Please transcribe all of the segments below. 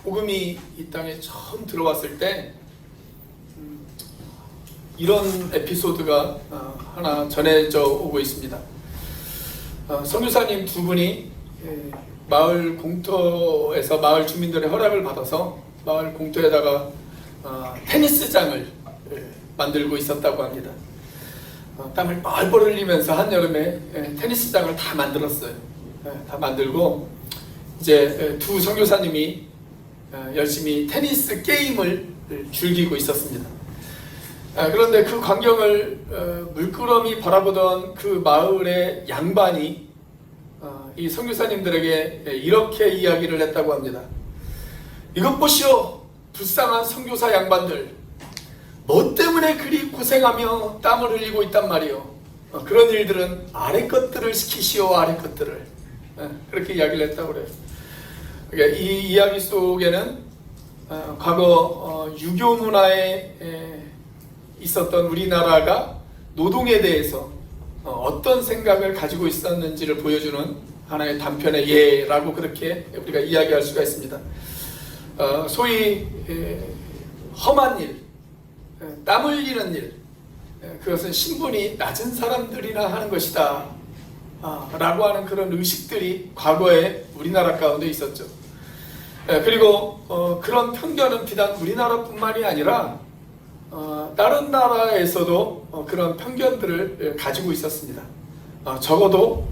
복음이 이 땅에 처음 들어왔을 때 이런 에피소드가 하나 전해져 오고 있습니다. 선교사님 두 분이 마을 공터에서 마을 주민들의 허락을 받아서 마을 공터에다가 테니스장을 만들고 있었다고 합니다. 땀을 뻘뻘 흘리면서 한여름에 테니스장을 다 만들었어요. 다 만들고 이제 두 선교사님이 열심히 테니스 게임을 즐기고 있었습니다. 그런데 그 광경을 물끄러미 바라보던 그 마을의 양반이 이 선교사님들에게 이렇게 이야기를 했다고 합니다. 이것 보시오, 불쌍한 선교사 양반들, 뭐 때문에 그리 고생하며 땀을 흘리고 있단 말이오. 그런 일들은 아래 것들을 시키시오, 아래 것들을. 그렇게 이야기를 했다고 그래요. 그러니까 이 이야기 속에는 과거 유교 문화에 있었던 우리나라가 노동에 대해서 어떤 생각을 가지고 있었는지를 보여주는 하나의 단편의 예라고 그렇게 우리가 이야기할 수가 있습니다. 소위 험한 일, 땀 흘리는 일, 그것은 신분이 낮은 사람들이나 하는 것이다 라고 하는 그런 의식들이 과거에 우리나라 가운데 있었죠. 그리고 그런 편견은 비단 우리나라뿐만이 아니라 다른 나라에서도 그런 편견들을 가지고 있었습니다. 적어도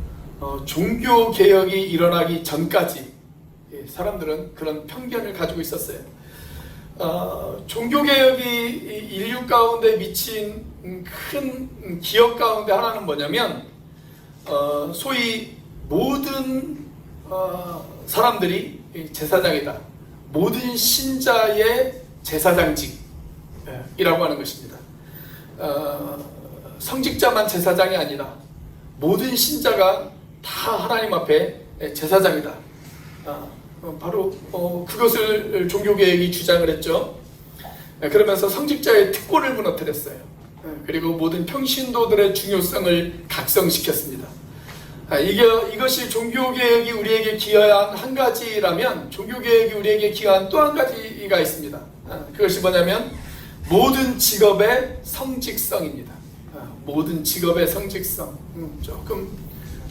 종교개혁이 일어나기 전까지 사람들은 그런 편견을 가지고 있었어요. 종교개혁이 인류 가운데 미친 큰 기억 가운데 하나는 뭐냐면 소위 모든 사람들이 제사장이다. 모든 신자의 제사장직이라고 하는 것입니다. 성직자만 제사장이 아니라 모든 신자가 다 하나님 앞에 제사장이다. 바로 그것을 종교개혁이 주장을 했죠. 그러면서 성직자의 특권을 무너뜨렸어요. 그리고 모든 평신도들의 중요성을 각성시켰습니다. 이것이 종교개혁이 우리에게 기여한 한 가지라면 종교개혁이 우리에게 기여한 또 한 가지가 있습니다. 그것이 뭐냐면 모든 직업의 성직성입니다. 모든 직업의 성직성. 조금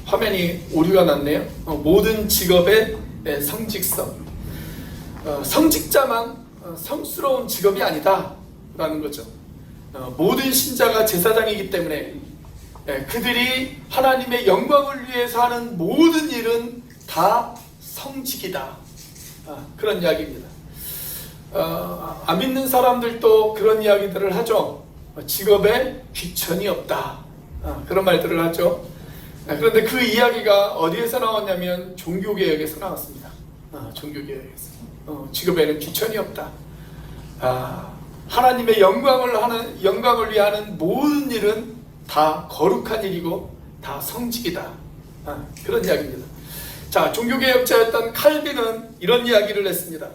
화면이 오류가 났네요. 모든 직업의 성직성. 성직자만 성스러운 직업이 아니다 라는 거죠. 모든 신자가 제사장이기 때문에 그들이 하나님의 영광을 위해서 하는 모든 일은 다 성직이다. 그런 이야기입니다. 안 믿는 사람들도 그런 이야기들을 하죠. 직업에 귀천이 없다. 그런 말들을 하죠. 그런데 그 이야기가 어디에서 나왔냐면 종교개혁에서 나왔습니다. 종교개혁에서. 직업에는 귀천이 없다. 하나님의 영광을 위해 하는 모든 일은 다 거룩한 일이고 다 성직이다. 그런 이야기입니다. 자, 종교개혁자였던 칼빈은 이런 이야기를 했습니다.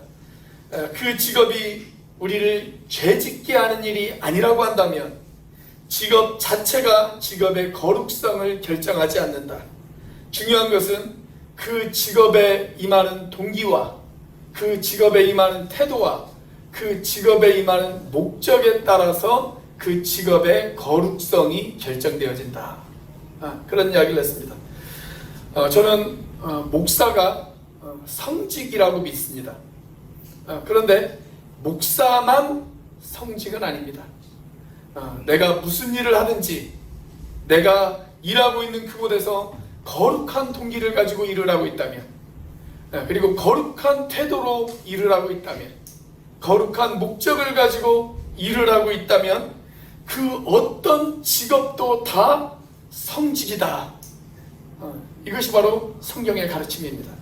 그 직업이 우리를 죄짓게 하는 일이 아니라고 한다면 직업 자체가 직업의 거룩성을 결정하지 않는다. 중요한 것은 그 직업에 임하는 동기와 그 직업에 임하는 태도와 그 직업에 임하는 목적에 따라서 그 직업의 거룩성이 결정되어진다. 그런 이야기를 했습니다. 저는 목사가 성직이라고 믿습니다. 그런데 목사만 성직은 아닙니다. 내가 무슨 일을 하든지 내가 일하고 있는 그곳에서 거룩한 동기를 가지고 일을 하고 있다면, 그리고 거룩한 태도로 일을 하고 있다면, 거룩한 목적을 가지고 일을 하고 있다면 그 어떤 직업도 다 성직이다. 이것이 바로 성경의 가르침입니다.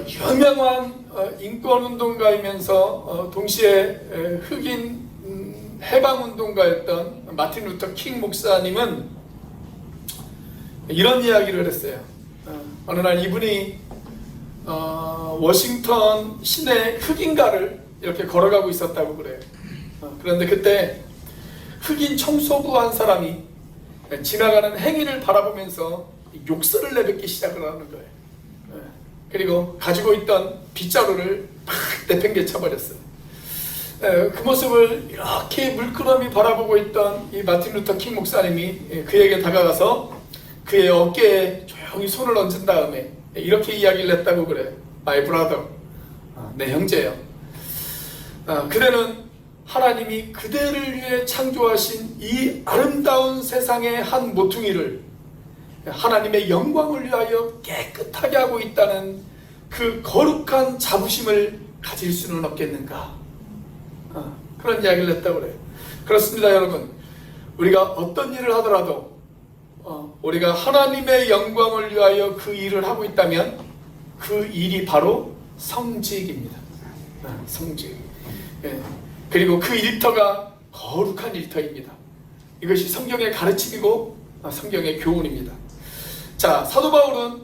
유명한 인권운동가이면서 동시에 흑인 해방운동가였던 마틴 루터 킹 목사님은 이런 이야기를 했어요. 어느 날 이분이 워싱턴 시내 흑인가를 이렇게 걸어가고 있었다고 그래요. 그런데 그때 흑인 청소부 한 사람이 지나가는 행인을 바라보면서 욕설을 내뱉기 시작을 하는 거예요. 그리고 가지고 있던 빗자루를 팍 내팽개쳐 버렸어요. 그 모습을 이렇게 물끄러미 바라보고 있던 이 마틴 루터 킹 목사님이 그에게 다가가서 그의 어깨에 조용히 손을 얹은 다음에 이렇게 이야기를 했다고 그래요. My brother, 내 형제요. 그대는 하나님이 그대를 위해 창조하신 이 아름다운 세상의 한 모퉁이를 하나님의 영광을 위하여 깨끗하게 하고 있다는 그 거룩한 자부심을 가질 수는 없겠는가? 그런 이야기를 했다고 그래요. 그렇습니다, 여러분. 우리가 어떤 일을 하더라도 우리가 하나님의 영광을 위하여 그 일을 하고 있다면 그 일이 바로 성직입니다. 성직. 그리고 그 일터가 거룩한 일터입니다. 이것이 성경의 가르침이고 성경의 교훈입니다. 자, 사도 바울은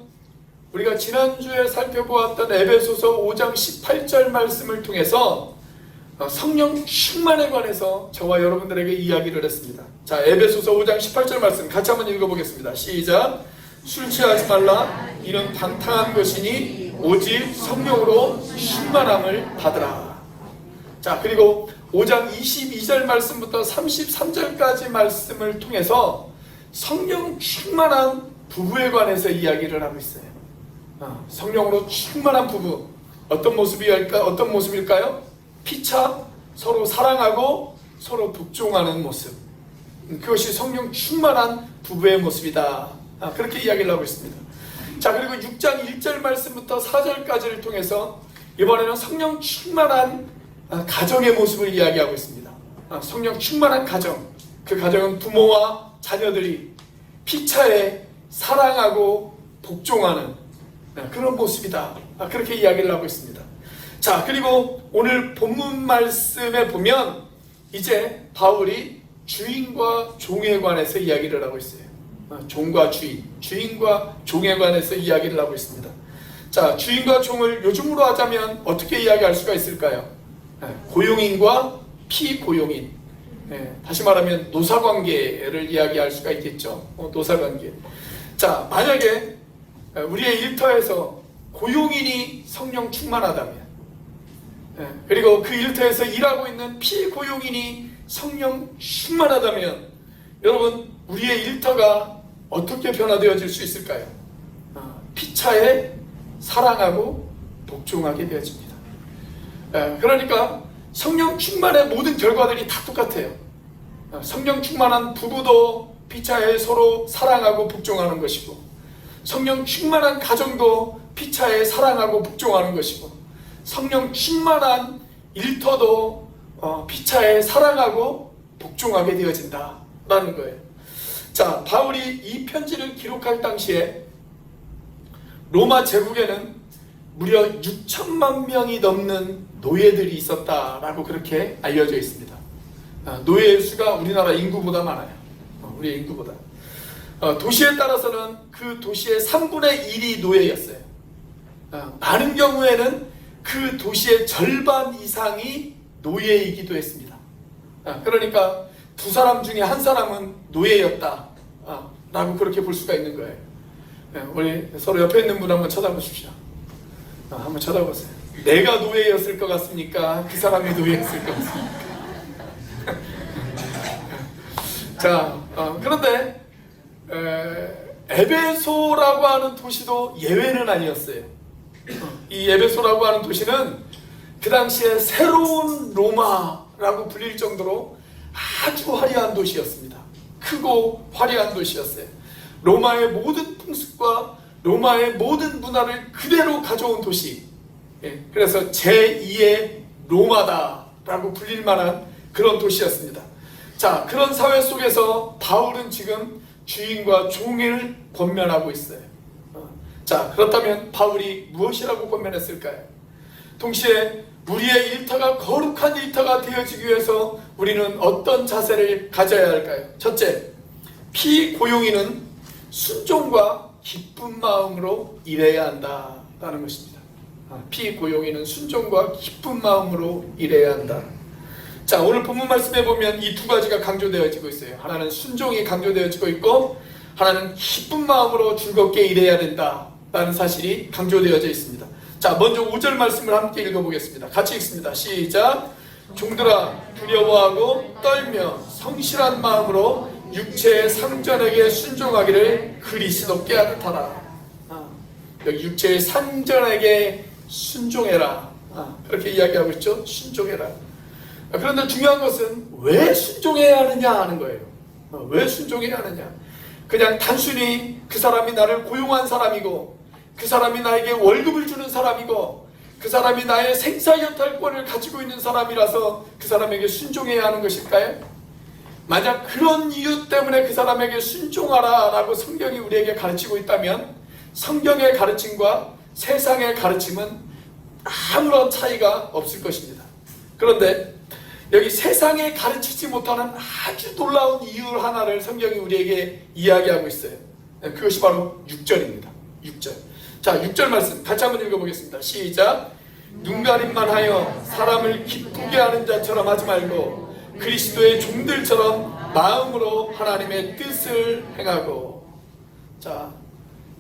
우리가 지난주에 살펴보았던 에베소서 5장 18절 말씀을 통해서 성령 충만에 관해서 저와 여러분들에게 이야기를 했습니다. 자, 에베소서 5장 18절 말씀 같이 한번 읽어보겠습니다. 시작. 술 취하지 말라. 이는 방탕한 것이니 오직 성령으로 충만함을 받으라. 자, 그리고 5장 22절 말씀부터 33절까지 말씀을 통해서 성령 충만한 부부에 관해서 이야기를 하고 있어요. 성령으로 충만한 부부, 어떤 모습일까요? 피차 서로 사랑하고 서로 복종하는 모습, 그것이 성령 충만한 부부의 모습이다. 그렇게 이야기를 하고 있습니다. 자, 그리고 6장 1절 말씀부터 4절까지를 통해서 이번에는 성령 충만한 가정의 모습을 이야기하고 있습니다. 성령 충만한 가정, 그 가정은 부모와 자녀들이 피차에 사랑하고 복종하는 그런 모습이다. 그렇게 이야기를 하고 있습니다. 자, 그리고 오늘 본문 말씀에 보면 이제 바울이 주인과 종에 관해서 이야기를 하고 있어요. 종과 주인, 주인과 종에 관해서 이야기를 하고 있습니다. 자, 주인과 종을 요즘으로 하자면 어떻게 이야기할 수가 있을까요? 고용인과 피고용인, 다시 말하면 노사관계를 이야기할 수가 있겠죠. 노사관계. 자, 만약에 우리의 일터에서 고용인이 성령 충만하다면, 그리고 그 일터에서 일하고 있는 피고용인이 성령 충만하다면, 여러분, 우리의 일터가 어떻게 변화되어질 수 있을까요? 피차에 사랑하고 복종하게 되어집니다. 그러니까 성령 충만의 모든 결과들이 다 똑같아요. 성령 충만한 부부도 피차에 서로 사랑하고 복종하는 것이고, 성령 충만한 가정도 피차에 사랑하고 복종하는 것이고, 성령 충만한 일터도 피차에 사랑하고 복종하게 되어진다라는 거예요. 자, 바울이 이 편지를 기록할 당시에 로마 제국에는 무려 6천만 명이 넘는 노예들이 있었다라고 그렇게 알려져 있습니다. 노예의 수가 우리나라 인구보다 많아요. 우리의 인구보다. 도시에 따라서는 그 도시의 3분의 1이 노예였어요. 많은 경우에는 그 도시의 절반 이상이 노예이기도 했습니다. 그러니까 두 사람 중에 한 사람은 노예였다 라고 그렇게 볼 수가 있는 거예요. 우리 서로 옆에 있는 분 한번 쳐다보십시오. 한번 쳐다보세요. 내가 노예였을 것 같습니까? 그 사람이 노예였을 것 같습니까? 자, 그런데 에베소라고 하는 도시도 예외는 아니었어요. 이 에베소라고 하는 도시는 그 당시에 새로운 로마라고 불릴 정도로 아주 화려한 도시였습니다. 크고 화려한 도시였어요. 로마의 모든 풍습과 로마의 모든 문화를 그대로 가져온 도시. 그래서 제2의 로마다라고 불릴 만한 그런 도시였습니다. 자, 그런 사회 속에서 바울은 지금 주인과 종을 권면하고 있어요. 자, 그렇다면 바울이 무엇이라고 권면했을까요? 동시에 우리의 일터가 거룩한 일터가 되어지기 위해서 우리는 어떤 자세를 가져야 할까요? 첫째, 피고용인은 순종과 기쁜 마음으로 일해야 한다라는 것입니다. 피고용인은 순종과 기쁜 마음으로 일해야 한다. 자, 오늘 본문 말씀에 보면 이 두 가지가 강조되어지고 있어요. 하나는 순종이 강조되어지고 있고, 하나는 기쁜 마음으로 즐겁게 일해야 된다라는 사실이 강조되어져 있습니다. 자, 먼저 5절 말씀을 함께 읽어보겠습니다. 같이 읽습니다. 시작. 종들아, 두려워하고 떨며 성실한 마음으로 육체의 상전에게 순종하기를 그리스도께 하듯하라. 여기 육체의 상전에게 순종해라. 그렇게 이야기하고 있죠. 순종해라. 그런데 중요한 것은 왜 순종해야 하느냐 하는 거예요. 왜 순종해야 하느냐. 그냥 단순히 그 사람이 나를 고용한 사람이고, 그 사람이 나에게 월급을 주는 사람이고, 그 사람이 나의 생사여탈권을 가지고 있는 사람이라서 그 사람에게 순종해야 하는 것일까요? 만약 그런 이유 때문에 그 사람에게 순종하라 라고 성경이 우리에게 가르치고 있다면 성경의 가르침과 세상의 가르침은 아무런 차이가 없을 것입니다. 그런데 여기 세상에 가르치지 못하는 아주 놀라운 이유 하나를 성경이 우리에게 이야기하고 있어요. 그것이 바로 6절입니다. 6절. 자, 6절 말씀 같이 한번 읽어보겠습니다. 시작. 눈가림만 하여 사람을 기쁘게 하는 자처럼 하지 말고 그리스도의 종들처럼 마음으로 하나님의 뜻을 행하고. 자,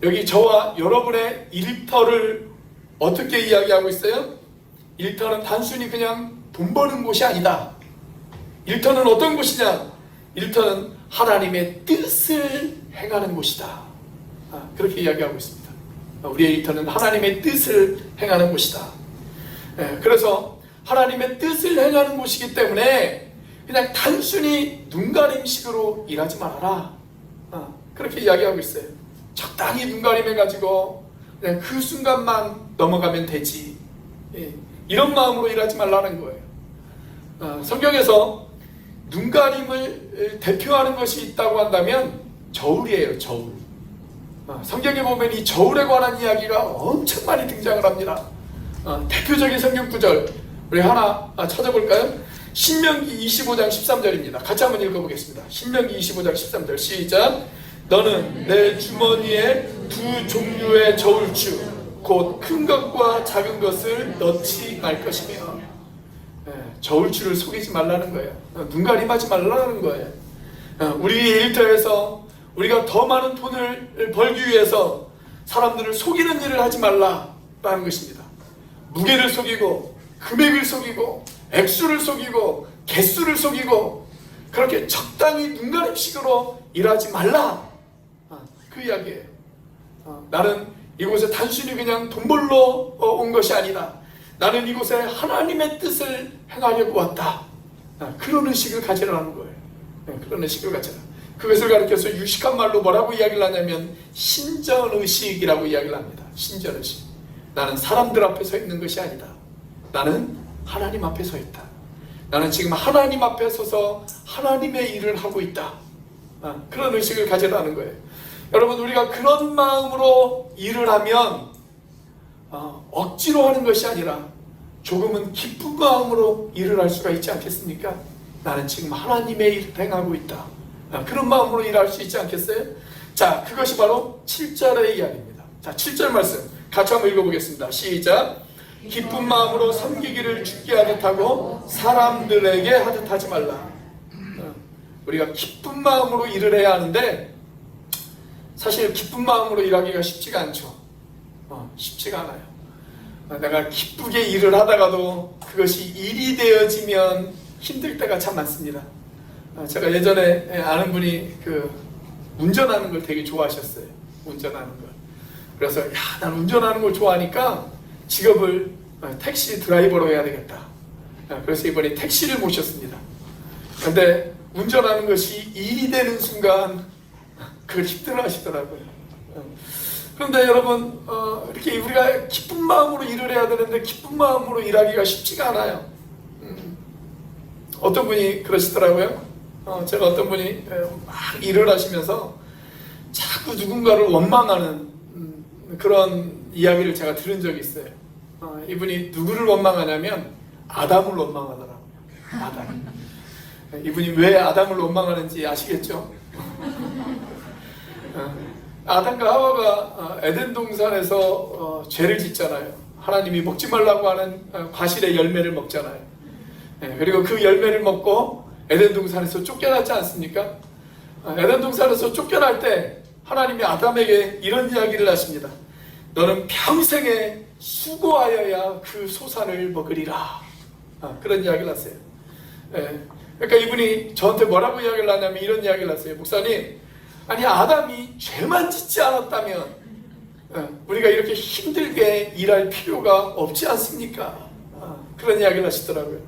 여기 저와 여러분의 일터를 어떻게 이야기하고 있어요? 일터는 단순히 그냥 돈 버는 곳이 아니다. 일터는 어떤 곳이냐? 일터는 하나님의 뜻을 행하는 곳이다. 그렇게 이야기하고 있습니다. 우리의 일터는 하나님의 뜻을 행하는 곳이다. 그래서 하나님의 뜻을 행하는 곳이기 때문에 그냥 단순히 눈가림식으로 일하지 말아라. 그렇게 이야기하고 있어요. 적당히 눈가림해가지고 그냥 그 순간만 넘어가면 되지. 이런 마음으로 일하지 말라는 거예요. 성경에서 눈가림을 대표하는 것이 있다고 한다면 저울이에요. 저울. 성경에 보면 이 저울에 관한 이야기가 엄청 많이 등장을 합니다. 대표적인 성경 구절 우리 하나 찾아볼까요? 신명기 25장 13절입니다. 같이 한번 읽어보겠습니다. 신명기 25장 13절 시작. 너는 내 주머니에 두 종류의 저울추 곧 큰 것과 작은 것을 넣지 말 것이며. 저울추를 속이지 말라는 거예요. 눈가림하지 말라는 거예요. 우리 일터에서 우리가 더 많은 돈을 벌기 위해서 사람들을 속이는 일을 하지 말라라는 것입니다. 무게를 속이고 금액을 속이고 액수를 속이고 개수를 속이고 그렇게 적당히 눈가림식으로 일하지 말라. 그 이야기예요. 나는 이곳에 단순히 그냥 돈 벌러 온 것이 아니다. 나는 이곳에 하나님의 뜻을 행하려고 왔다. 그런 의식을 가지라는 거예요. 그런 의식을 가지라. 그것을 가르쳐서 유식한 말로 뭐라고 이야기를 하냐면 신전의식이라고 이야기를 합니다. 신전의식. 나는 사람들 앞에 서 있는 것이 아니다. 나는 하나님 앞에 서 있다. 나는 지금 하나님 앞에 서서 하나님의 일을 하고 있다. 그런 의식을 가지라는 거예요. 여러분, 우리가 그런 마음으로 일을 하면 억지로 하는 것이 아니라 조금은 기쁜 마음으로 일을 할 수가 있지 않겠습니까? 나는 지금 하나님의 일을 행하고 있다. 그런 마음으로 일할 수 있지 않겠어요? 자, 그것이 바로 7절의 이야기입니다. 자, 7절 말씀 같이 한번 읽어보겠습니다. 시작. 기쁜 마음으로 섬기기를 주께 하듯 하고 사람들에게 하듯 하지 말라. 우리가 기쁜 마음으로 일을 해야 하는데 사실 기쁜 마음으로 일하기가 쉽지가 않죠. 쉽지가 않아요. 내가 기쁘게 일을 하다가도 그것이 일이 되어지면 힘들 때가 참 많습니다. 제가 예전에 아는 분이 운전하는 걸 되게 좋아하셨어요. 운전하는 걸. 그래서 난 운전하는 걸 좋아하니까 직업을 택시 드라이버로 해야 되겠다. 그래서 이번에 택시를 모셨습니다. 근데 운전하는 것이 일이 되는 순간 그걸 힘들어 하시더라고요. 그런데 여러분, 이렇게 우리가 기쁜 마음으로 일을 해야 되는데 기쁜 마음으로 일하기가 쉽지가 않아요. 어떤 분이 그러시더라고요. 제가 어떤 분이 막 일을 하시면서 자꾸 누군가를 원망하는 그런 이야기를 제가 들은 적이 있어요. 이분이 누구를 원망하냐면 아담을 원망하더라고요. 아담. 이분이 왜 아담을 원망하는지 아시겠죠? 아담과 하와가 에덴 동산에서 죄를 짓잖아요. 하나님이 먹지 말라고 하는 과실의 열매를 먹잖아요. 그리고 그 열매를 먹고 에덴 동산에서 쫓겨나지 않습니까? 에덴 동산에서 쫓겨날 때 하나님이 아담에게 이런 이야기를 하십니다. 너는 평생에 수고하여야 그 소산을 먹으리라. 그런 이야기를 하세요. 그러니까 이분이 저한테 뭐라고 이야기를 하냐면 이런 이야기를 하세요. 목사님, 아니 아담이 죄만 짓지 않았다면 우리가 이렇게 힘들게 일할 필요가 없지 않습니까? 그런 이야기를 하시더라고요.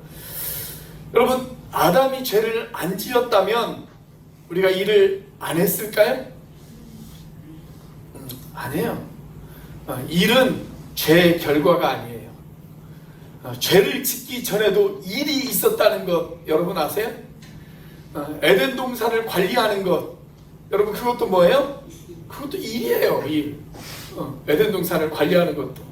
여러분, 아담이 죄를 안 지었다면 우리가 일을 안 했을까요? 아니에요. 일은 죄의 결과가 아니에요. 죄를 짓기 전에도 일이 있었다는 것 여러분 아세요? 에덴 동산을 관리하는 것, 여러분 그것도 뭐예요? 그것도 일이에요. 일. 에덴 동산을 관리하는 것도.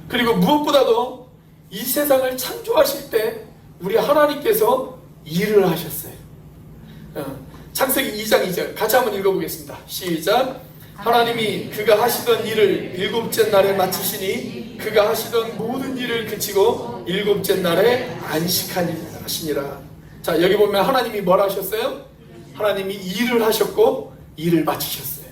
그리고 무엇보다도 이 세상을 창조하실 때 우리 하나님께서 일을 하셨어요. 창세기 2장 2절 같이 한번 읽어보겠습니다. 시작. 하나님이 그가 하시던 일을 일곱째 날에 마치시니 그가 하시던 모든 일을 그치고 일곱째 날에 안식하시니라. 자, 여기 보면 하나님이 뭘 하셨어요? 하나님이 일을 하셨고 일을 마치셨어요.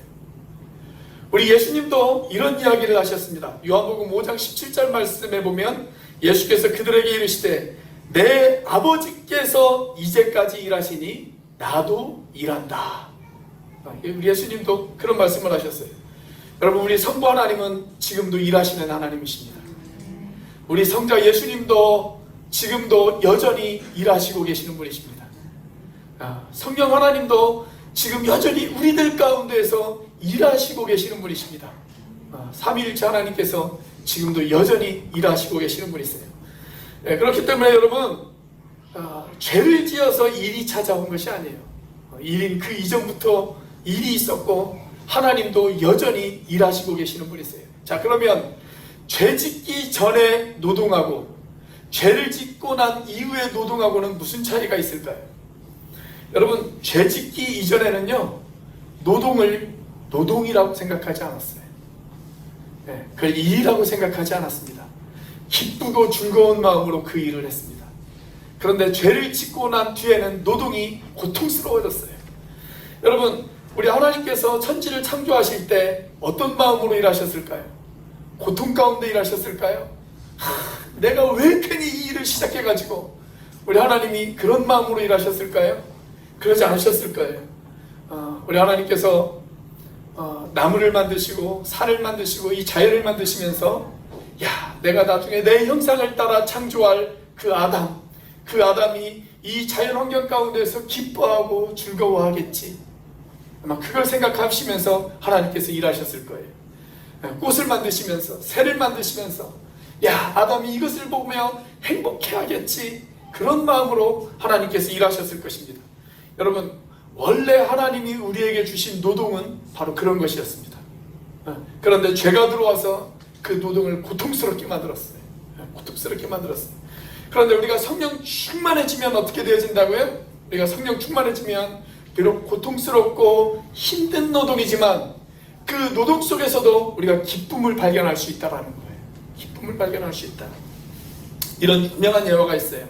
우리 예수님도 이런 이야기를 하셨습니다. 요한복음 5장 17절 말씀에 보면 예수께서 그들에게 이르시되 내 아버지께서 이제까지 일하시니 나도 일한다. 우리 예수님도 그런 말씀을 하셨어요. 여러분, 우리 성부 하나님은 지금도 일하시는 하나님이십니다. 우리 성자 예수님도 지금도 여전히 일하시고 계시는 분이십니다. 성령 하나님도 지금 여전히 우리들 가운데에서 일하시고 계시는 분이십니다. 삼위일체 하나님께서 지금도 여전히 일하시고 계시는 분이세요. 그렇기 때문에 여러분, 죄를 지어서 일이 찾아온 것이 아니에요. 일인 그 이전부터 일이 있었고 하나님도 여전히 일하시고 계시는 분이세요. 자, 그러면 죄 짓기 전에 노동하고 죄를 짓고 난 이후에 노동하고는 무슨 차이가 있을까요? 여러분, 죄 짓기 이전에는요, 노동을 노동이라고 생각하지 않았어요. 그걸 일이라고 생각하지 않았습니다. 기쁘고 즐거운 마음으로 그 일을 했습니다. 그런데 죄를 짓고 난 뒤에는 노동이 고통스러워졌어요. 여러분, 우리 하나님께서 천지를 창조하실 때 어떤 마음으로 일하셨을까요? 고통 가운데 일하셨을까요? 내가 왜 괜히 이 일을 시작해가지고, 우리 하나님이 그런 마음으로 일하셨을까요? 그러지 않으셨을 거예요. 우리 하나님께서 나무를 만드시고 산을 만드시고 이 자연을 만드시면서, 야, 내가 나중에 내 형상을 따라 창조할 그 아담이 이 자연 환경 가운데서 기뻐하고 즐거워하겠지. 아마 그걸 생각하시면서 하나님께서 일하셨을 거예요. 꽃을 만드시면서, 새를 만드시면서, 야, 아담이 이것을 보며 행복해하겠지. 그런 마음으로 하나님께서 일하셨을 것입니다. 여러분, 원래 하나님이 우리에게 주신 노동은 바로 그런 것이었습니다. 그런데 죄가 들어와서 그 노동을 고통스럽게 만들었어요. 고통스럽게 만들었어요. 그런데 우리가 성령 충만해지면 어떻게 되어진다고요? 우리가 성령 충만해지면 비록 고통스럽고 힘든 노동이지만 그 노동 속에서도 우리가 기쁨을 발견할 수 있다는 거예요. 기쁨을 발견할 수 있다. 이런 유명한 예화가 있어요.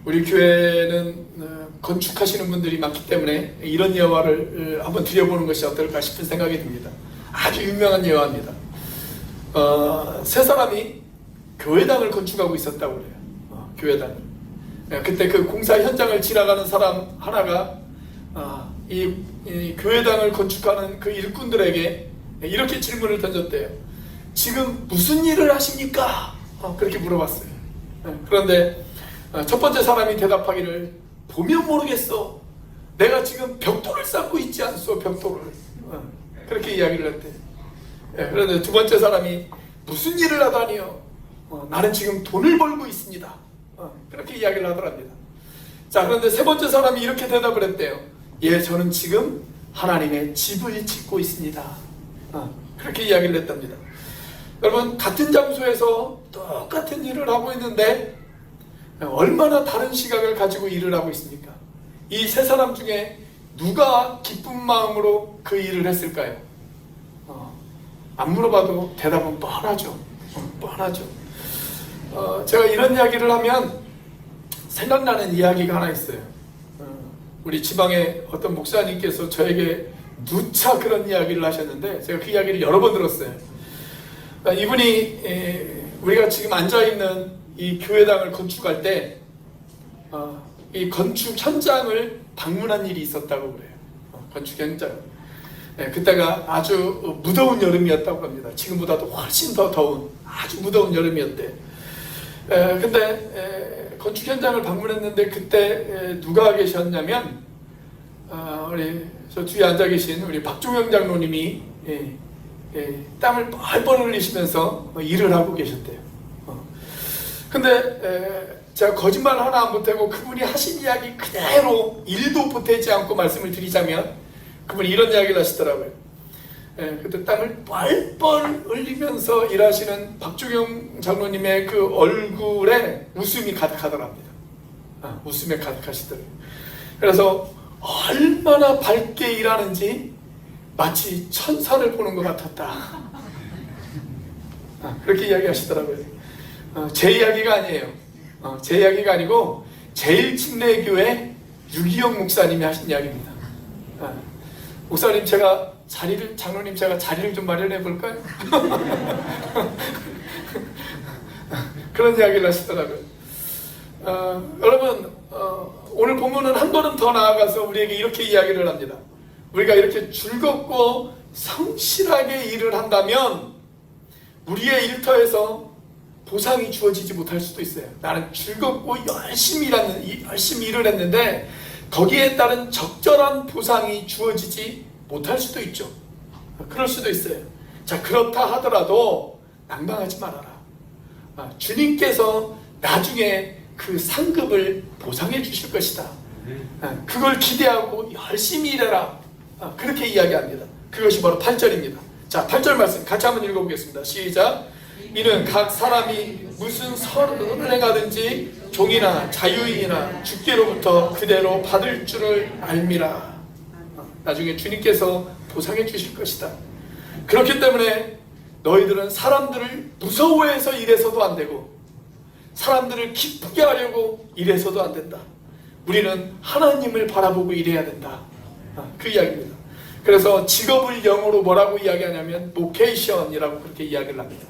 우리 교회는 건축하시는 분들이 많기 때문에 이런 예화를 한번 드려보는 것이 어떨까 싶은 생각이 듭니다. 아주 유명한 예화입니다. 세 사람이 교회당을 건축하고 있었다고 그래요. 교회당을. 그때 그 공사 현장을 지나가는 사람 하나가 이 교회당을 건축하는 그 일꾼들에게 이렇게 질문을 던졌대요. 지금 무슨 일을 하십니까? 그렇게 물어봤어요. 그런데 첫 번째 사람이 대답하기를, 보면 모르겠어. 내가 지금 벽돌을 쌓고 있지 않소, 벽돌을. 그렇게 이야기를 했대요. 그런데 두 번째 사람이, 무슨 일을 하다니요? 나는 지금 돈을 벌고 있습니다. 그렇게 이야기를 하더랍니다. 자, 그런데 세 번째 사람이 이렇게 대답을 했대요. 예, 저는 지금 하나님의 집을 짓고 있습니다. 그렇게 이야기를 했답니다. 여러분, 같은 장소에서 똑같은 일을 하고 있는데 얼마나 다른 시각을 가지고 일을 하고 있습니까? 이 세 사람 중에 누가 기쁜 마음으로 그 일을 했을까요? 안 물어봐도 대답은 뻔하죠. 뻔하죠. 제가 이런 이야기를 하면 생각나는 이야기가 하나 있어요. 우리 지방의 어떤 목사님께서 저에게 누차 그런 이야기를 하셨는데 제가 그 이야기를 여러 번 들었어요. 이분이 우리가 지금 앉아있는 이 교회당을 건축할 때 이 건축 현장을 방문한 일이 있었다고 그래요. 건축 현장. 그때가 아주 무더운 여름이었다고 합니다. 지금보다도 훨씬 더 더운 아주 무더운 여름이었대. 근데 건축 현장을 방문했는데 그때 누가 계셨냐면 우리 저 뒤에 앉아 계신 우리 박종영 장로님이 땀을 뻘뻘 흘리시면서 일을 하고 계셨대요. 근데 제가 거짓말 하나 안 보태고 그분이 하신 이야기 그대로 일도 보태지 않고 말씀을 드리자면 그분이 이런 이야기를 하시더라고요. 그때 땀을 뻘뻘 흘리면서 일하시는 박종영 장로님의 그 얼굴에 웃음이 가득하더랍니다. 웃음에 가득하시더라고요. 그래서 얼마나 밝게 일하는지 마치 천사를 보는 것 같았다. 그렇게 이야기하시더라고요. 제 이야기가 아니에요. 제 이야기가 아니고 제일침례교회 유기영 목사님이 하신 이야기입니다. 목사님 장로님 제가 자리를 좀 마련해 볼까요? 그런 이야기를 하시더라고요. 여러분 오늘 본문은 한 걸음 더 나아가서 우리에게 이렇게 이야기를 합니다. 우리가 이렇게 즐겁고 성실하게 일을 한다면 우리의 일터에서 보상이 주어지지 못할 수도 있어요. 나는 즐겁고 열심히 일을 했는데 거기에 따른 적절한 보상이 주어지지 못할 수도 있죠. 그럴 수도 있어요. 자, 그렇다 하더라도 낭망하지 말아라. 주님께서 나중에 그 상급을 보상해 주실 것이다. 그걸 기대하고 열심히 일해라. 그렇게 이야기합니다. 그것이 바로 8절입니다. 자, 8절 말씀 같이 한번 읽어보겠습니다. 시작. 이는 각 사람이 무슨 선을 행하든지 종이나 자유인이나 주께로부터 그대로 받을 줄을 알미라. 나중에 주님께서 보상해 주실 것이다. 그렇기 때문에 너희들은 사람들을 무서워해서 일해서도 안 되고 사람들을 기쁘게 하려고 일해서도 안 된다. 우리는 하나님을 바라보고 일해야 된다. 그 이야기입니다. 그래서 직업을 영어로 뭐라고 이야기하냐면 vocation이라고 그렇게 이야기를 합니다.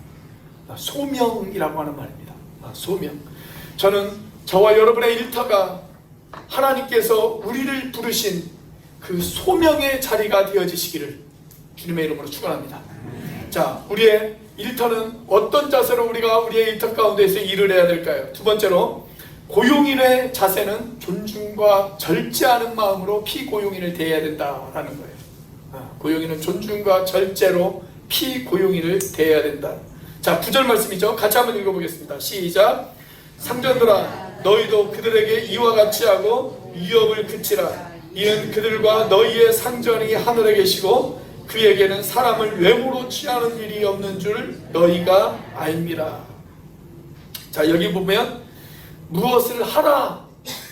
소명이라고 하는 말입니다. 소명. 저는 저와 여러분의 일터가 하나님께서 우리를 부르신 그 소명의 자리가 되어지시기를 주님의 이름으로 축원합니다. 자, 우리의 일터는 어떤 자세로 우리가 우리의 일터 가운데서 일을 해야 될까요? 두 번째로 고용인의 자세는 존중과 절제하는 마음으로 피고용인을 대해야 된다라는 거예요. 고용인은 존중과 절제로 피고용인을 대해야 된다. 자, 9절 말씀이죠. 같이 한번 읽어보겠습니다. 시작. 상전들아 너희도 그들에게 이와 같이 하고 위협을 그치라. 이는 그들과 너희의 상전이 하늘에 계시고 그에게는 사람을 외모로 취하는 일이 없는 줄 너희가 알미라. 자, 여기 보면 무엇을 하라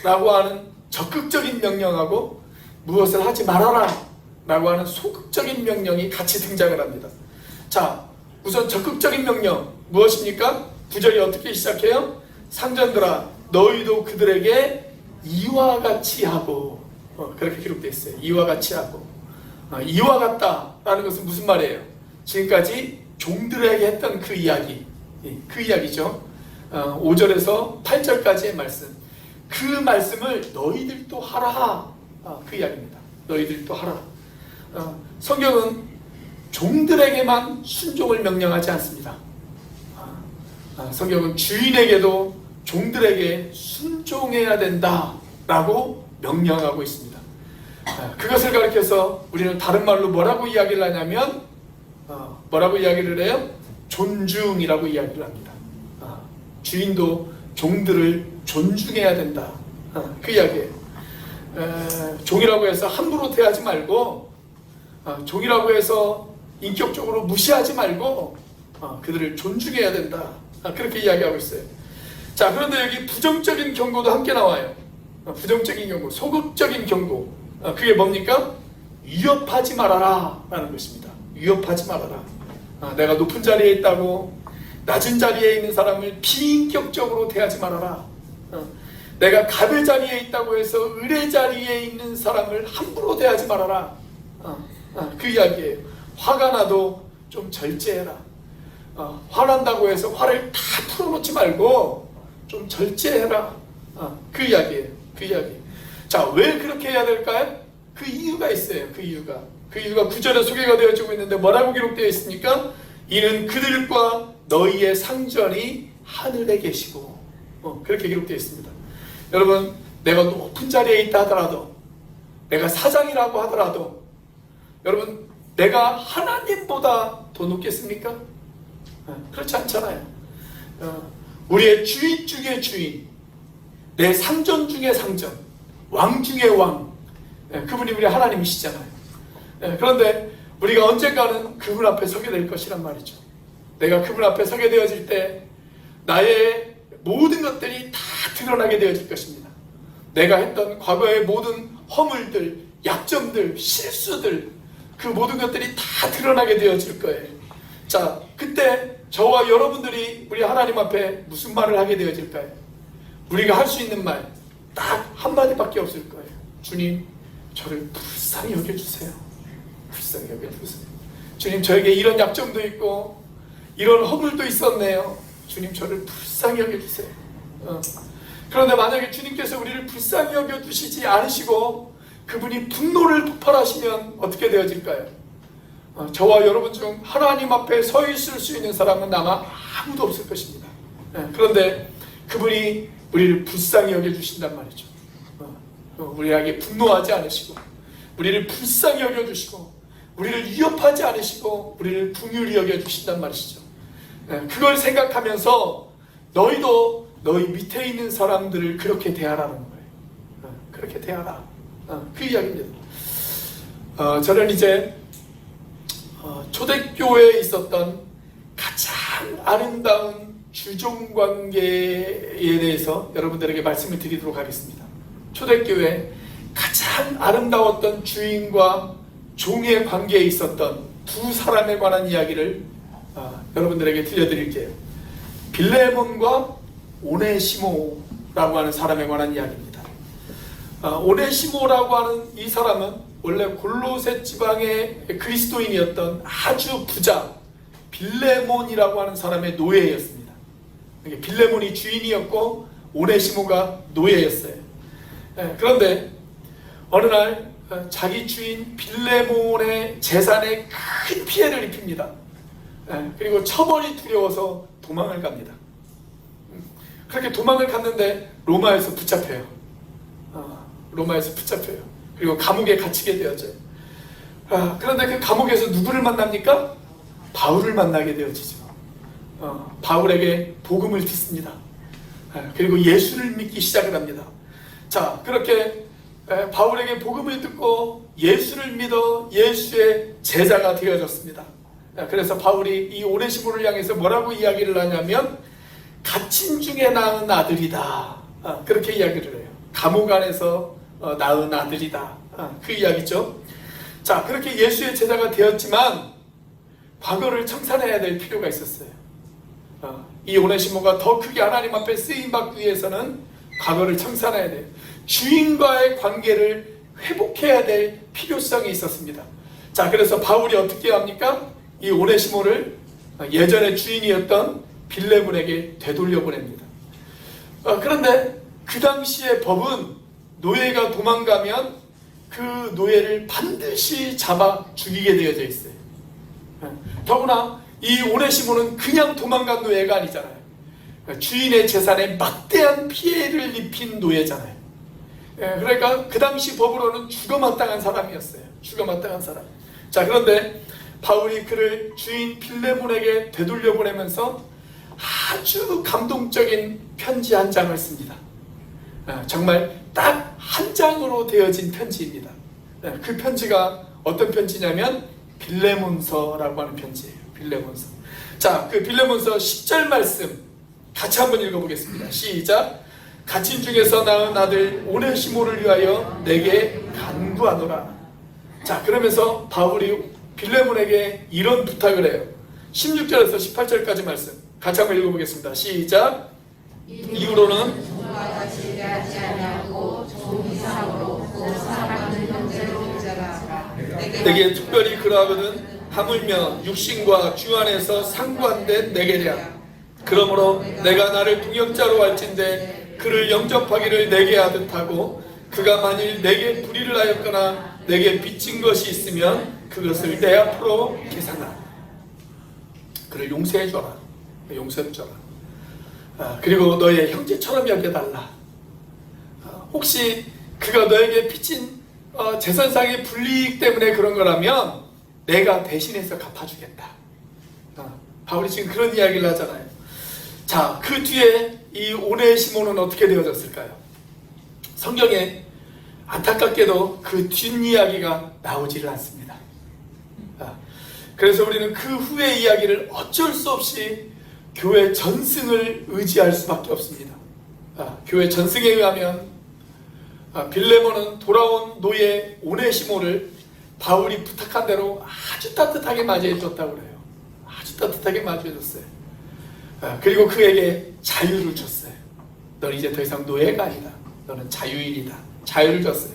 라고 하는 적극적인 명령하고 무엇을 하지 말아라 라고 하는 소극적인 명령이 같이 등장을 합니다. 자, 우선 적극적인 명령 무엇입니까? 9절이 어떻게 시작해요? 상전들아 너희도 그들에게 이와 같이 하고 그렇게 기록되어 있어요. 이와 같이 하고 이와 같다라는 것은 무슨 말이에요? 지금까지 종들에게 했던 그 이야기, 그 이야기죠. 5절에서 8절까지의 말씀, 그 말씀을 너희들도 하라. 그 이야기입니다. 너희들도 하라. 성경은 종들에게만 순종을 명령하지 않습니다. 성경은 주인에게도 종들에게 순종해야 된다라고 명령하고 있습니다. 그것을 가리켜서 우리는 다른 말로 뭐라고 이야기를 하냐면 뭐라고 이야기를 해요? 존중이라고 이야기를 합니다. 주인도 종들을 존중해야 된다. 그 이야기예요. 종이라고 해서 함부로 대하지 말고 종이라고 해서 인격적으로 무시하지 말고 그들을 존중해야 된다. 그렇게 이야기하고 있어요. 자, 그런데 여기 부정적인 경고도 함께 나와요. 부정적인 경고, 소극적인 경고. 그게 뭡니까? 위협하지 말아라 라는 것입니다. 위협하지 말아라. 내가 높은 자리에 있다고 낮은 자리에 있는 사람을 비인격적으로 대하지 말아라. 내가 갑의 자리에 있다고 해서 을의 자리에 있는 사람을 함부로 대하지 말아라. 그 이야기예요. 화가 나도 좀 절제해라. 화난다고 해서 화를 다 풀어놓지 말고 좀 절제해라. 그 이야기예요. 그 이야기. 자, 왜 그렇게 해야 될까요? 그 이유가 있어요. 그 이유가 9절에 소개가 되어지고 있는데 뭐라고 기록되어 있습니까? 이는 그들과 너희의 상전이 하늘에 계시고, 그렇게 기록되어 있습니다. 여러분, 내가 높은 자리에 있다 하더라도, 내가 사장이라고 하더라도, 여러분, 내가 하나님보다 더 높겠습니까? 그렇지 않잖아요. 우리의 주인 중에 주인, 내 상전 중에 상전, 왕 중에 왕, 그분이 우리 하나님이시잖아요. 그런데 우리가 언젠가는 그분 앞에 서게 될 것이란 말이죠. 내가 그분 앞에 서게 되어질 때 나의 모든 것들이 다 드러나게 되어질 것입니다. 내가 했던 과거의 모든 허물들, 약점들, 실수들, 그 모든 것들이 다 드러나게 되어질 거예요. 자, 그때 저와 여러분들이 우리 하나님 앞에 무슨 말을 하게 되어질까요? 우리가 할 수 있는 말 딱 한마디밖에 없을 거예요. 주님, 저를 불쌍히 여겨주세요. 불쌍히 여겨주세요. 주님, 저에게 이런 약점도 있고 이런 허물도 있었네요. 주님, 저를 불쌍히 여겨주세요. 그런데 만약에 주님께서 우리를 불쌍히 여겨주시지 않으시고 그분이 분노를 폭발하시면 어떻게 되어질까요? 저와 여러분 중 하나님 앞에 서 있을 수 있는 사람은 아마 아무도 없을 것입니다. 그런데 그분이 우리를 불쌍히 여겨주신단 말이죠. 우리에게 분노하지 않으시고 우리를 불쌍히 여겨주시고 우리를 위협하지 않으시고 우리를 긍휼히 여겨주신단 말이시죠. 그걸 생각하면서 너희도 너희 밑에 있는 사람들을 그렇게 대하라는 거예요. 그렇게 대하라. 그 이야기입니다. 저는 이제 초대교회에 있었던 가장 아름다운 주종관계에 대해서 여러분들에게 말씀을 드리도록 하겠습니다. 초대교회 가장 아름다웠던 주인과 종의 관계에 있었던 두 사람에 관한 이야기를 여러분들에게 들려드릴게요. 빌레몬과 오네시모라고 하는 사람에 관한 이야기입니다. 오네시모라고 하는 이 사람은 원래 골로새 지방의 그리스도인이었던 아주 부자 빌레몬이라고 하는 사람의 노예였습니다. 빌레몬이 주인이었고 오네시모가 노예였어요. 그런데 어느 날 자기 주인 빌레몬의 재산에 큰 피해를 입힙니다. 그리고 처벌이 두려워서 도망을 갑니다. 그렇게 도망을 갔는데 로마에서 붙잡혀요. 로마에서 붙잡혀요. 그리고 감옥에 갇히게 되어져요. 그런데 그 감옥에서 누구를 만납니까? 바울을 만나게 되어지죠. 바울에게 복음을 듣습니다. 그리고 예수를 믿기 시작을 합니다. 자, 그렇게 바울에게 복음을 듣고 예수를 믿어 예수의 제자가 되어졌습니다. 그래서 바울이 이 오네시모를 향해서 뭐라고 이야기를 하냐면 갇힌 중에 낳은 아들이다. 그렇게 이야기를 해요. 감옥 안에서 낳은 아들이다. 그 이야기죠. 자, 그렇게 예수의 제자가 되었지만 과거를 청산해야 될 필요가 있었어요. 이 오네시모가 더 크게 하나님 앞에 쓰임받기 위해서는 과거를 청산해야 돼요. 주인과의 관계를 회복해야 될 필요성이 있었습니다. 자, 그래서 바울이 어떻게 합니까? 이 오네시모를 예전에 주인이었던 빌레몬에게 되돌려 보냅니다. 그런데 그 당시의 법은 노예가 도망가면 그 노예를 반드시 잡아 죽이게 되어져 있어요. 더구나 이 오네시모는 그냥 도망간 노예가 아니잖아요. 주인의 재산에 막대한 피해를 입힌 노예잖아요. 그러니까 그 당시 법으로는 죽어마땅한 사람이었어요. 죽어마땅한 사람. 자, 그런데 바울이 그를 주인 빌레몬에게 되돌려 보내면서 아주 감동적인 편지 한 장을 씁니다. 정말 딱 한 장으로 되어진 편지입니다. 그 편지가 어떤 편지냐면 빌레몬서라고 하는 편지예요. 빌레몬서. 자, 그 빌레몬서 10절 말씀 같이 한번 읽어보겠습니다. 시작. 갇힌 중에서 낳은 아들 오네시모를 위하여 내게 간구하노라. 자, 그러면서 바울이 빌레몬에게 이런 부탁을 해요. 16절에서 18절까지 말씀 같이 한번 읽어보겠습니다. 시작. 이후로는 내게 특별히 그러하거든 하물며 육신과 주 안에서 상관된 내게랴. 그러므로 내가 나를 동역자로 할진대 그를 영접하기를 내게 하듯 하고, 그가 만일 내게 불의를 하였거나 내게 빚진 것이 있으면 그것을 내 앞으로 계산하라. 그를 용서해줘라. 용서해줘라. 그리고 너의 형제처럼 여겨달라. 혹시 그가 너에게 빚진 재산상의 불이익 때문에 그런 거라면 내가 대신해서 갚아주겠다. 바울이 지금 그런 이야기를 하잖아요. 자, 그 뒤에 이 오네시모는 어떻게 되어졌을까요? 성경에 안타깝게도 그 뒷이야기가 나오지를 않습니다. 그래서 우리는 그 후의 이야기를 어쩔 수 없이 교회 전승을 의지할 수밖에 없습니다. 교회 전승에 의하면 빌레몬은 돌아온 노예 오네시모를 바울이 부탁한 대로 아주 따뜻하게 맞이해 줬다고 그래요. 아주 따뜻하게 맞이해 줬어요. 그리고 그에게 자유를 줬어요. 너는 이제 더 이상 노예가 아니다. 너는 자유인이다. 자유를 줬어요.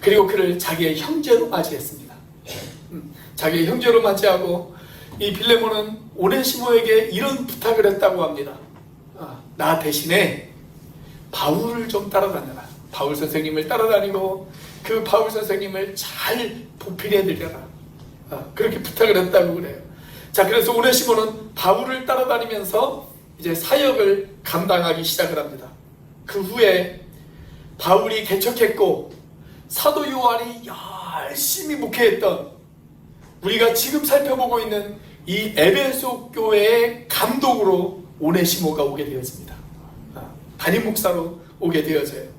그리고 그를 자기의 형제로 맞이했습니다. 자기의 형제로 맞이하고, 이 빌레몬은 오네시모에게 이런 부탁을 했다고 합니다. 나 대신에 바울을 좀 따라다녀라. 바울 선생님을 따라다니고 그 바울 선생님을 잘 보필해드려라. 그렇게 부탁을 했다고 그래요. 자, 그래서 오네시모는 바울을 따라다니면서 이제 사역을 감당하기 시작을 합니다. 그 후에 바울이 개척했고 사도 요한이 열심히 목회했던, 우리가 지금 살펴보고 있는 이 에베소 교회의 감독으로 오네시모가 오게 되었습니다. 담임 목사로 오게 되어져요.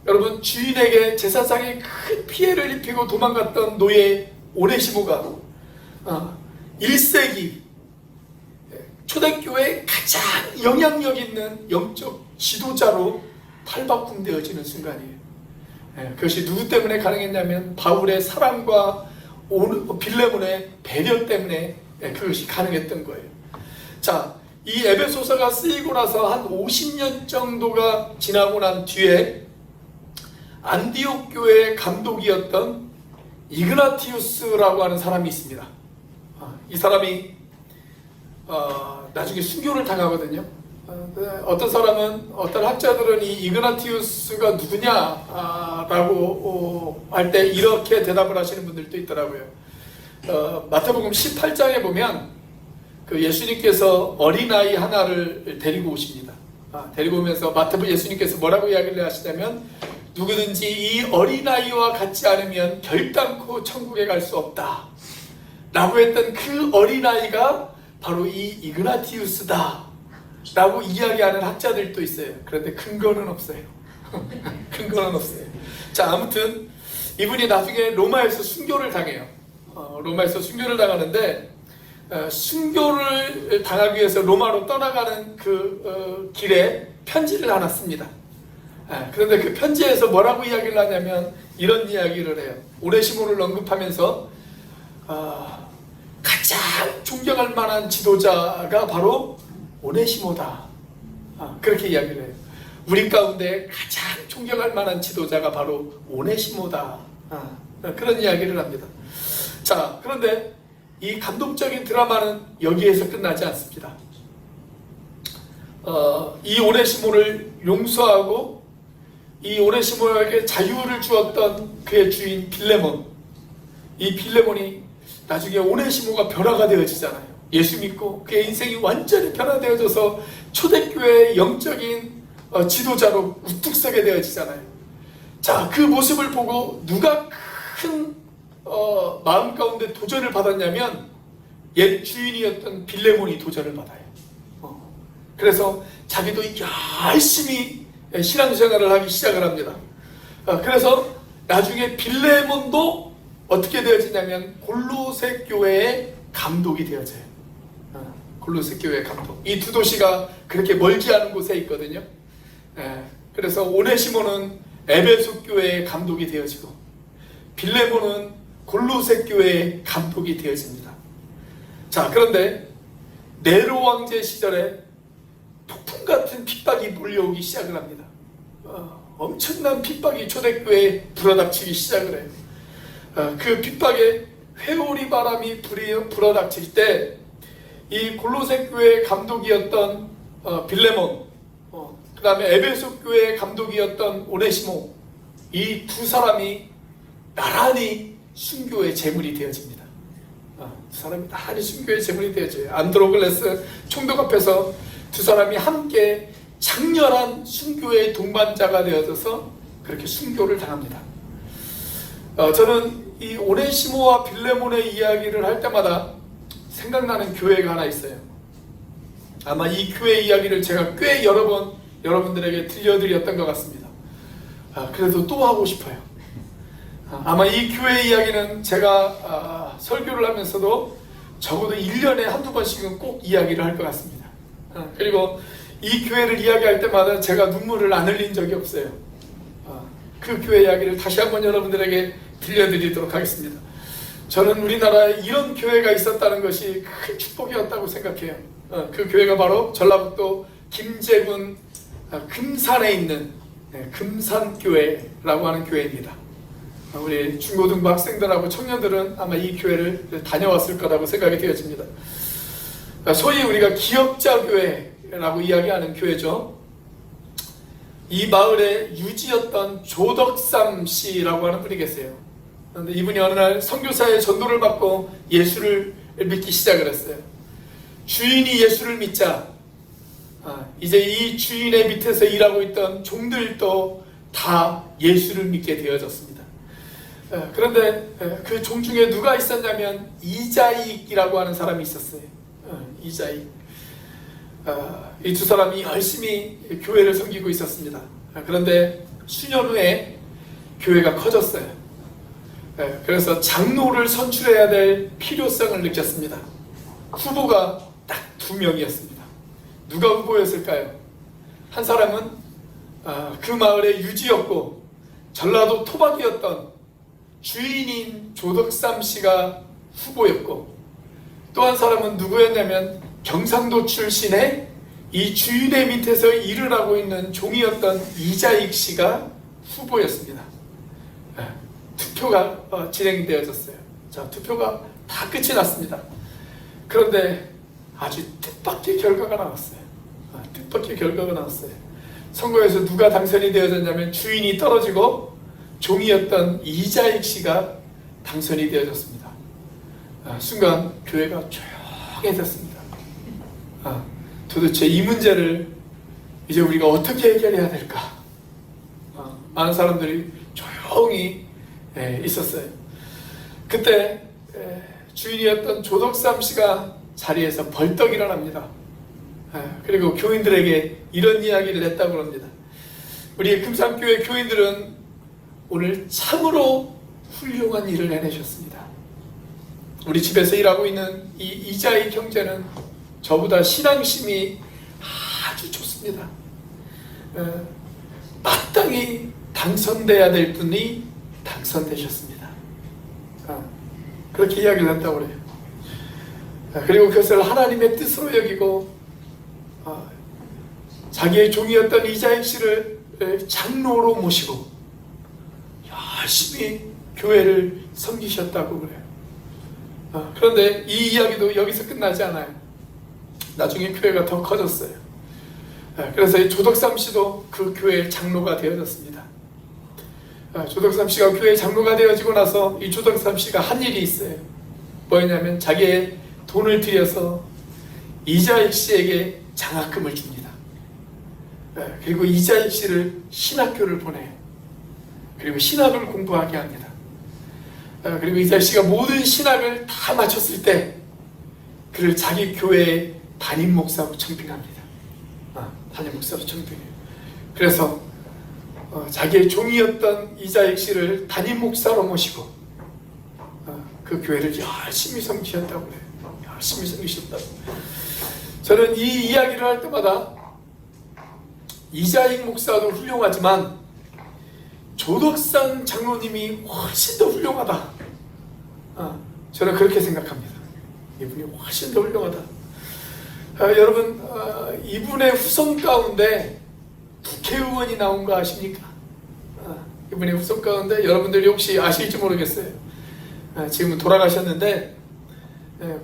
여러분, 주인에게 제사상의 큰 피해를 입히고 도망갔던 노예 오네시모가 1세기 초대교회의 가장 영향력 있는 영적 지도자로 탈바꿈되어지는 순간이에요. 그것이 누구 때문에 가능했냐면 바울의 사랑과 빌레몬의 배려 때문에 그것이 가능했던 거예요. 자, 이 에베소서가 쓰이고 나서 한 50년 정도가 지나고 난 뒤에 안디옥 교회의 감독이었던 이그나티우스라고 하는 사람이 있습니다. 이 사람이 나중에 순교를 당하거든요. 어떤 사람은, 어떤 학자들은 이 이그나티우스가 누구냐라고 할 때 이렇게 대답을 하시는 분들도 있더라고요. 마태복음 18장에 보면 그 예수님께서 어린아이 하나를 데리고 오십니다. 데리고 오면서 예수님께서 뭐라고 이야기를 하시냐면, 누구든지 이 어린아이와 같지 않으면 결단코 천국에 갈 수 없다 라고 했던 그 어린아이가 바로 이 이그나티우스다 라고 이야기하는 학자들도 있어요. 그런데 근거는 없어요. 근거는 없어요. 자, 아무튼 이분이 나중에 로마에서 순교를 당해요. 로마에서 순교를 당하는데, 순교를 당하기 위해서 로마로 떠나가는 그 길에 편지를 하나 씁니다. 그런데 그 편지에서 뭐라고 이야기를 하냐면 이런 이야기를 해요. 오네시모를 언급하면서 가장 존경할 만한 지도자가 바로 오네시모다. 그렇게 이야기를 해요. 우리 가운데 가장 존경할 만한 지도자가 바로 오네시모다. 그런 이야기를 합니다. 자, 그런데 이 감동적인 드라마는 여기에서 끝나지 않습니다. 이 오네시모를 용서하고 이 오네시모에게 자유를 주었던 그의 주인 빌레몬, 이 빌레몬이 나중에 오네시모가 변화가 되어지잖아요. 예수 믿고 그의 인생이 완전히 변화되어져서 초대교회의 영적인 지도자로 우뚝 서게 되어지잖아요. 자, 그 모습을 보고 누가 큰 마음 가운데 도전을 받았냐면 옛 주인이었던 빌레몬이 도전을 받아요. 그래서 자기도 열심히 신앙생활을 하기 시작을 합니다. 그래서 나중에 빌레몬도 어떻게 되어지냐면 골로새 교회의 감독이 되어져요. 골로새 교회의 감독. 이 두 도시가 그렇게 멀지 않은 곳에 있거든요. 그래서 오네시모는 에베소 교회의 감독이 되어지고 빌레몬은 골로새 교회의 감독이 되어집니다. 자, 그런데 네로 왕제 시절에 폭풍 같은 핍박이 몰려오기 시작을 합니다. 엄청난 핍박이 초대교회에 불어닥치기 시작을 해요. 그 핍박에 회오리 바람이 불어닥칠 때 이 골로새 교회의 감독이었던 빌레몬, 그 다음에 에베소 교회의 감독이었던 오네시모, 이 두 사람이 나란히 순교의 제물이 되어집니다. 두 사람이 나란히 순교의 제물이 되어져요. 안드로클레스 총독 앞에서 두 사람이 함께 장렬한 순교의 동반자가 되어져서 그렇게 순교를 당합니다. 저는 이 오네시모와 빌레몬의 이야기를 할 때마다 생각나는 교회가 하나 있어요. 아마 이 교회 이야기를 제가 꽤 여러 번 여러분들에게 들려드렸던 것 같습니다. 그래도 또 하고 싶어요. 아마 이 교회 이야기는 제가 설교를 하면서도 적어도 1년에 한두 번씩은 꼭 이야기를 할 것 같습니다. 그리고 이 교회를 이야기할 때마다 제가 눈물을 안 흘린 적이 없어요. 그 교회 이야기를 다시 한번 여러분들에게 들려드리도록 하겠습니다. 저는 우리나라에 이런 교회가 있었다는 것이 큰 축복이었다고 생각해요. 그 교회가 바로 전라북도 김제군 금산에 있는 금산교회라고 하는 교회입니다. 우리 중고등부 학생들하고 청년들은 아마 이 교회를 다녀왔을 거라고 생각이 되어집니다. 소위 우리가 기역자교회라고 이야기하는 교회죠. 이 마을의 유지였던 조덕삼 씨라고 하는 분이 계세요. 그런데 이분이 어느 날 선교사의 전도를 받고 예수를 믿기 시작을 했어요. 주인이 예수를 믿자 이제 이 주인의 밑에서 일하고 있던 종들도 다 예수를 믿게 되어졌습니다. 그런데 그 종 중에 누가 있었냐면 이자익이라고 하는 사람이 있었어요. 이자익. 이 두 사람이 열심히 교회를 섬기고 있었습니다. 그런데 수년 후에 교회가 커졌어요. 그래서 장로를 선출해야 될 필요성을 느꼈습니다. 후보가 딱 2명이었습니다. 누가 후보였을까요? 한 사람은 그 마을의 유지였고 전라도 토박이었던 주인인 조덕삼 씨가 후보였고, 또 한 사람은 누구였냐면 경상도 출신의 이 주인의 밑에서 일을 하고 있는 종이었던 이자익 씨가 후보였습니다. 투표가 진행이 되어졌어요. 자, 투표가 다 끝이 났습니다. 그런데 아주 뜻밖의 결과가 나왔어요. 뜻밖의 결과가 나왔어요. 선거에서 누가 당선이 되어졌냐면 주인이 떨어지고 종이었던 이자익 씨가 당선이 되어졌습니다. 순간 교회가 조용해졌습니다. 도대체 이 문제를 이제 우리가 어떻게 해결해야 될까? 많은 사람들이 조용히 있었어요. 그때 주인이었던 조덕삼 씨가 자리에서 벌떡 일어납니다. 그리고 교인들에게 이런 이야기를 했다고 합니다. 우리 금산교회 교인들은 오늘 참으로 훌륭한 일을 해내셨습니다. 우리 집에서 일하고 있는 이 이자익 형제는 저보다 신앙심이 아주 좋습니다. 마땅히 당선돼야 될 분이 당선되셨습니다. 그렇게 이야기를 한다고 그래요. 그리고 그것을 하나님의 뜻으로 여기고 자기의 종이었던 이자익 씨를 장로로 모시고 열심히 교회를 섬기셨다고 그래요. 그런데 이 이야기도 여기서 끝나지 않아요. 나중에 교회가 더 커졌어요. 그래서 이 조덕삼 씨도 그 교회의 장로가 되어졌습니다. 조덕삼 씨가 교회의 장로가 되어지고 나서 이 조덕삼 씨가 한 일이 있어요. 뭐였냐면 자기의 돈을 들여서 이자익 씨에게 장학금을 줍니다. 그리고 이자익 씨를 신학교를 보내요. 그리고 신학을 공부하게 합니다. 그리고 이자익 씨가 모든 신학을 다 마쳤을 때 그를 자기 교회의 담임 목사로 청빙합니다. 담임 목사로 청빙해요. 그래서 자기의 종이었던 이자익 씨를 담임 목사로 모시고 그 교회를 열심히 섬기셨다고 해요. 열심히 섬기셨다고. 저는 이 이야기를 할 때마다 이자익 목사도 훌륭하지만 조덕삼 장로님이 훨씬 더 훌륭하다. 저는 그렇게 생각합니다. 이분이 훨씬 더 훌륭하다. 여러분, 이분의 후손 가운데 국회의원이 나온 거 아십니까? 이분의 후손 가운데 여러분들이 혹시 아실지 모르겠어요. 지금은 돌아가셨는데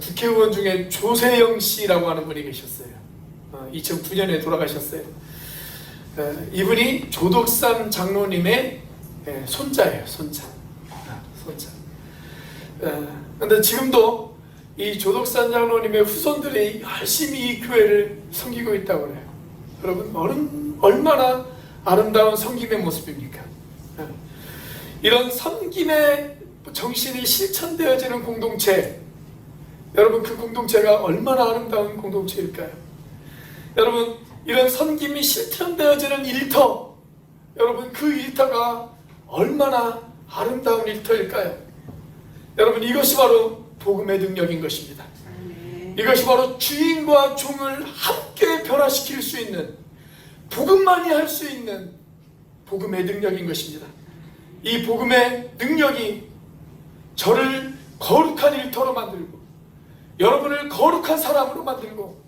국회의원 중에 조세영 씨라고 하는 분이 계셨어요. 2009년에 돌아가셨어요. 이분이 조덕산 장로님의 손자예요. 손자. 그런데 지금도 이 조덕산 장로님의 후손들이 열심히 이 교회를 섬기고 있다고 해요. 여러분 얼마나 아름다운 섬김의 모습입니까? 이런 섬김의 정신이 실천되어지는 공동체, 여러분 그 공동체가 얼마나 아름다운 공동체일까요? 여러분 이런 섬김이 실천되어지는 일터, 여러분 그 일터가 얼마나 아름다운 일터일까요? 여러분 이것이 바로 복음의 능력인 것입니다. 이것이 바로 주인과 종을 함께 변화시킬 수 있는, 복음만이 할 수 있는 복음의 능력인 것입니다. 이 복음의 능력이 저를 거룩한 일터로 만들고 여러분을 거룩한 사람으로 만들고,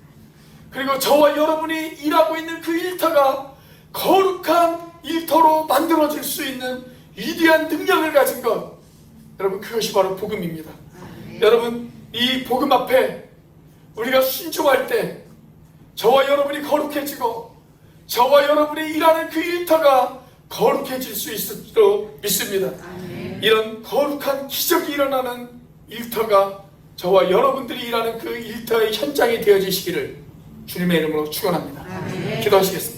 그리고 저와 여러분이 일하고 있는 그 일터가 거룩한 일터로 만들어질 수 있는 위대한 능력을 가진 것, 여러분 그것이 바로 복음입니다. 여러분 이 복음 앞에 우리가 순종할 때 저와 여러분이 거룩해지고 저와 여러분이 일하는 그 일터가 거룩해질 수 있도록 믿습니다. 이런 거룩한 기적이 일어나는 일터가 저와 여러분들이 일하는 그 일터의 현장이 되어지시기를 주님의 이름으로 축원합니다. 기도하시겠습니다.